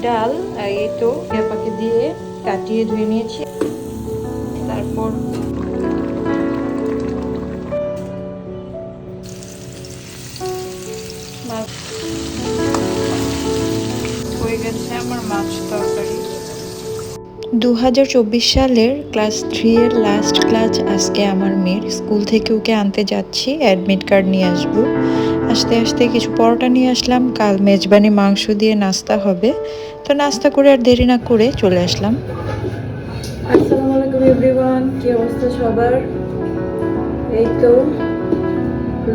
ডাল এই তো পেঁপাকে দিয়ে কাটিয়ে ধুয়ে নিয়েছি। তারপর হয়ে গেছে আমার মাছ তরকারি। 2024 সালের ক্লাস 3 এর লাস্ট ক্লাস আজকে আমার মেয়ের। স্কুল থেকে ওকে আনতে যাচ্ছি, অ্যাডমিট কার্ড নিয়ে আসবো। আস্তে আস্তে কিছু পরোটা নিয়ে আসলাম, কাল মেজবানি মাংস দিয়ে নাস্তা হবে, তো নাস্তা করে আর দেরি না করে চলে আসলাম। আসসালামু আলাইকুম এভরিওয়ান, কি অবস্থা সবার? এই তো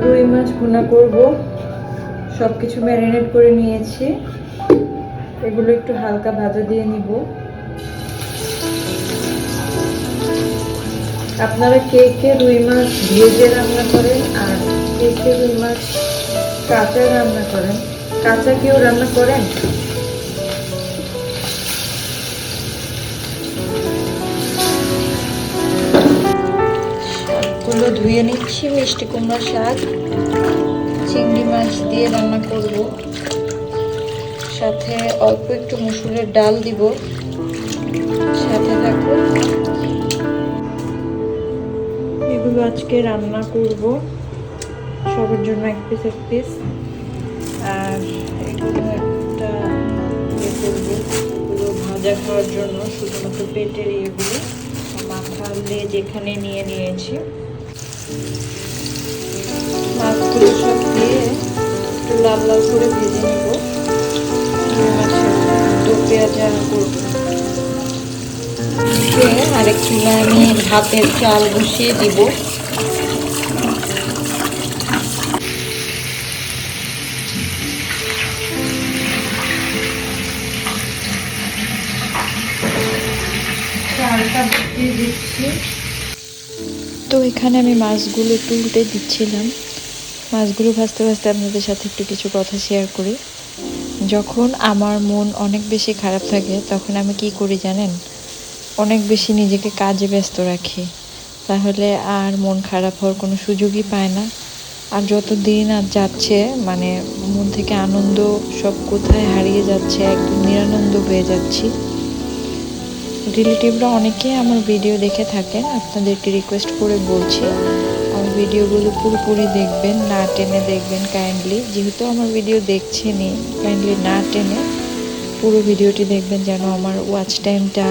রুই মাছ ভুনা করব, সব কিছু ম্যারিনেট করে নিয়েছি। এগুলো একটু হালকা ভাজা দিয়ে নিব। আপনারা কে কে রুই মাছ ভেজে রান্না করেন আর কে কে রুই মাছ কাঁচা রান্না করেন? কাঁচা কেউ রান্না করেন? শাকগুলো ধুয়ে নিচ্ছি। মিষ্টি কুমড়া শাক চিংড়ি মাছ দিয়ে রান্না করব, সাথে অল্প একটু মসুরের ডাল দিব। সাথে থাকুন। এগুলো আজকে রান্না করব, সবার জন্য এক পিস এক পিস। আর এগুলো একটা করবো, এগুলো ভাজা খাওয়ার জন্য, শুধুমাত্র পেটের এগুলো। মাথা লেজ এখানে নিয়ে নিয়েছি। মাছগুলো সব দিয়ে একটু লাল লাল করে ভেজে নেব। মাছের পেঁয়াজা করব। আরেক চুলা আমি ভাতের চাল বসিয়ে দিব। চালটা বসিয়ে দিচ্ছি। তো এখানে আমি মাছগুলো একটু উল্টে দিচ্ছিলাম। মাছগুলো ভাজতে ভাজতে আপনাদের সাথে একটু কিছু কথা শেয়ার করি। যখন আমার মন অনেক বেশি খারাপ থাকে তখন আমি কি করি জানেন? অনেক বেশি নিজেকে কাজে ব্যস্ত রাখি, তাহলে আর মন খারাপ হওয়ার কোনো সুযোগই পায় না। আর যত দিন আর যাচ্ছে, মানে মন থেকে আনন্দ সব কোথায় হারিয়ে যাচ্ছে, একদম নিরানন্দ হয়ে যাচ্ছি। রিলেটিভরা অনেকেই আমার ভিডিও দেখে থাকেন, আপনাদেরকে রিকোয়েস্ট করে বলছি আমার ভিডিওগুলো পুরোপুরি দেখবেন, না টেনে দেখবেন কাইন্ডলি। যেহেতু আমার ভিডিও দেখছেনই, কাইন্ডলি না টেনে পুরো ভিডিওটি দেখবেন, যেন আমার ওয়াচ টাইমটা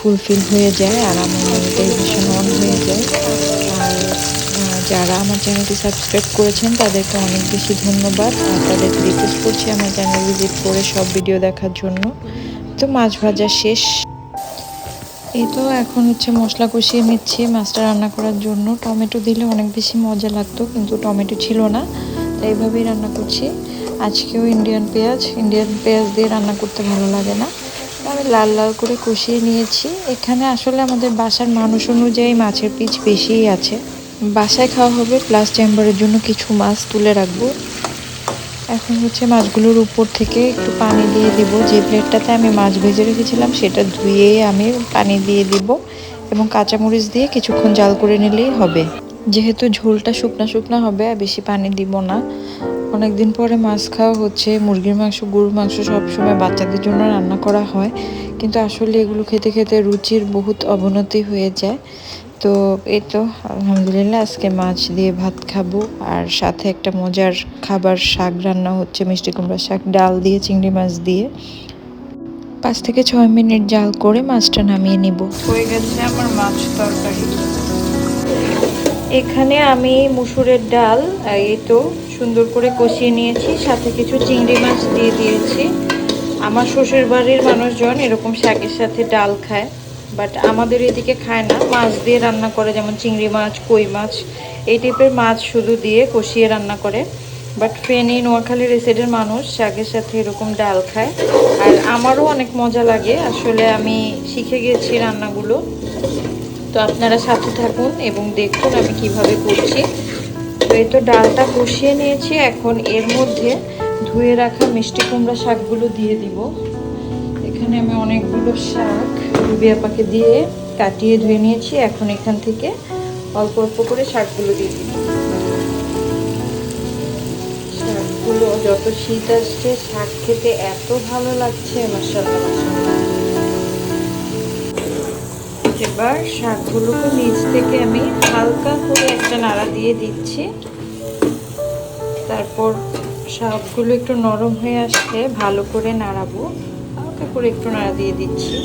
ফুলফিল হয়ে যায় আর আমার মনিটাইজেশন অন হয়ে যায়। আর যারা আমার চ্যানেলটি সাবস্ক্রাইব করেছেন তাদেরকে অনেক বেশি ধন্যবাদ। আর তাদেরকে রিকোয়েস্ট করছি আমার চ্যানেল ভিজিট করে সব ভিডিও দেখার জন্য। তো মাছ ভাজা শেষ। এই তো এখন হচ্ছে মশলা কষিয়ে নিচ্ছি মাছটা রান্না করার জন্য। টমেটো দিলে অনেক বেশি মজা লাগতো, কিন্তু টমেটো ছিল না, তাই এইভাবেই রান্না করছি। আজকেও ইন্ডিয়ান পেঁয়াজ দিয়ে রান্না করতে ভালো লাগে না, আমি লাল লাল করে কষিয়ে নিয়েছি। এখানে আসলে আমাদের বাসার মানুষ অনুযায়ী মাছের পিস বেশিই আছে। বাসায় খাওয়া হবে, প্লাস চেম্বারের জন্য কিছু মাছ তুলে রাখবো। এখন হচ্ছে মাছগুলোর উপর থেকে একটু পানি দিয়ে দিব। যে প্লেটটাতে আমি মাছ ভেজে রেখেছিলাম সেটা ধুয়ে আমি পানি দিয়ে দিব এবং কাঁচামরিচ দিয়ে কিছুক্ষণ জাল করে নিলেই হবে। যেহেতু ঝোলটা শুকনা শুকনা হবে, বেশি পানি দিব না। অনেকদিন পরে মাছ খাওয়া হচ্ছে। মুরগির মাংস, গরুর মাংস সবসময় বাচ্চাদের জন্য রান্না করা হয়, কিন্তু আসলে এগুলো খেতে খেতে রুচির বহুত অবনতি হয়ে যায়। তো এই তো আলহামদুলিল্লাহ আজকে মাছ দিয়ে ভাত খাবো, আর সাথে একটা মজার খাবার শাক রান্না হচ্ছে, মিষ্টি কুমড়া শাক, ডাল দিয়ে চিংড়ি মাছ দিয়ে। 5 থেকে 6 মিনিট জাল করে মাছটা নামিয়ে নিব। হয়ে গেছে আমার মাছ তরকারি। এখানে আমি মসুরের ডাল এই তো সুন্দর করে কষিয়ে নিয়েছি, সাথে কিছু চিংড়ি মাছ দিয়ে দিয়েছি। আমার শ্বশুর বাড়ির মানুষজন এরকম শাকের সাথে ডাল খায়, বাট আমাদের এদিকে খায় না। মাছ দিয়ে রান্না করে, যেমন চিংড়ি মাছ, কই মাছ, এই টাইপের মাছ শুধু দিয়ে কষিয়ে রান্না করে। বাট ফেনী, নোয়াখালীর এই সাইডের মানুষ শাকের সাথে এরকম ডাল খায়, আর আমারও অনেক মজা লাগে। আসলে আমি শিখে গেছি রান্নাগুলো, তো আপনারা সাথে থাকুন এবং দেখুন আমি কিভাবে করছি। তো এই তো ডালটা কষিয়ে নিয়েছি, এখন এর মধ্যে ধুয়ে রাখা মিষ্টি কুমড়া শাকগুলো দিয়ে দিব। এখানে আমি অনেকগুলো শাক রুবি আপাকে দিয়ে কাটিয়ে ধুয়ে নিয়েছি। এখন এখান থেকে অল্প অল্প করে শাকগুলো দিয়ে দিব। শাকগুলো, যত শীত আসছে শাক খেতে এত ভালো লাগছে, মাশাআল্লাহ মাশাআল্লাহ। এবার শাকগুলোকে নিচ থেকে আমি হালকা করে একটা নাড়া দিয়ে দিচ্ছি। তারপর শাকগুলো একটু নরম হয়ে আসলে ভালো করে নাড়াবো, হালকা করে একটু নাড়া দিয়ে দিচ্ছি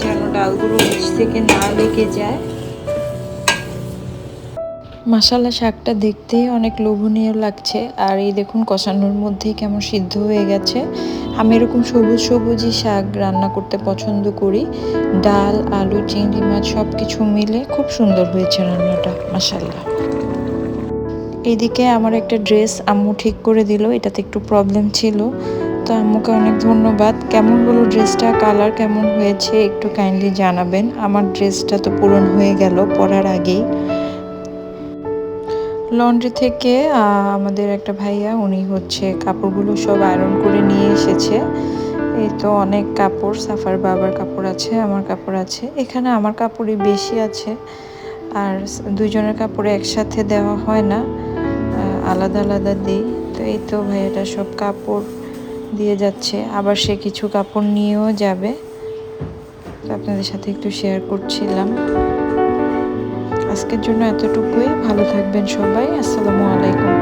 যেন ডালগুলো নিচ থেকে না লেগে যায়। মাশাআল্লাহ, শাকটা দেখতেই অনেক লোভনীয় লাগছে। আর এই দেখুন কষানোর মধ্যেই কেমন সিদ্ধ হয়ে গেছে। আমি এরকম সবুজ সবুজই শাক রান্না করতে পছন্দ করি। ডাল, আলু, চিংড়ি মাছ সব কিছু মিলে খুব সুন্দর হয়েছে রান্নাটা, মাশাআল্লাহ। এইদিকে আমার একটা ড্রেস আম্মু ঠিক করে দিল, এটাতে একটু প্রবলেম ছিল, তো আম্মুকে অনেক ধন্যবাদ। কেমন হলো ড্রেসটা, কালার কেমন হয়েছে একটু কাইন্ডলি জানাবেন। আমার ড্রেসটা তো পূরণ হয়ে গেল পরার আগেই। লন্ড্রি থেকে আমাদের একটা ভাইয়া, উনি হচ্ছে কাপড়গুলো সব আয়রন করে নিয়ে এসেছে। এই তো অনেক কাপড়, সাফার বাবার কাপড় আছে, আমার কাপড় আছে। এখানে আমার কাপড়ই বেশি আছে, আর দুইজনের কাপড় একসাথে দেওয়া হয় না, আলাদা আলাদা দিই। তো এই তো ভাইয়াটা সব কাপড় দিয়ে যাচ্ছে, আবার সে কিছু কাপড় নিয়েও যাবে। তো আপনাদের সাথে একটু শেয়ার করছিলাম। আজকের জন্য এতটুকুই। ভালো থাকবেন সবাই। আসসালামু আলাইকুম।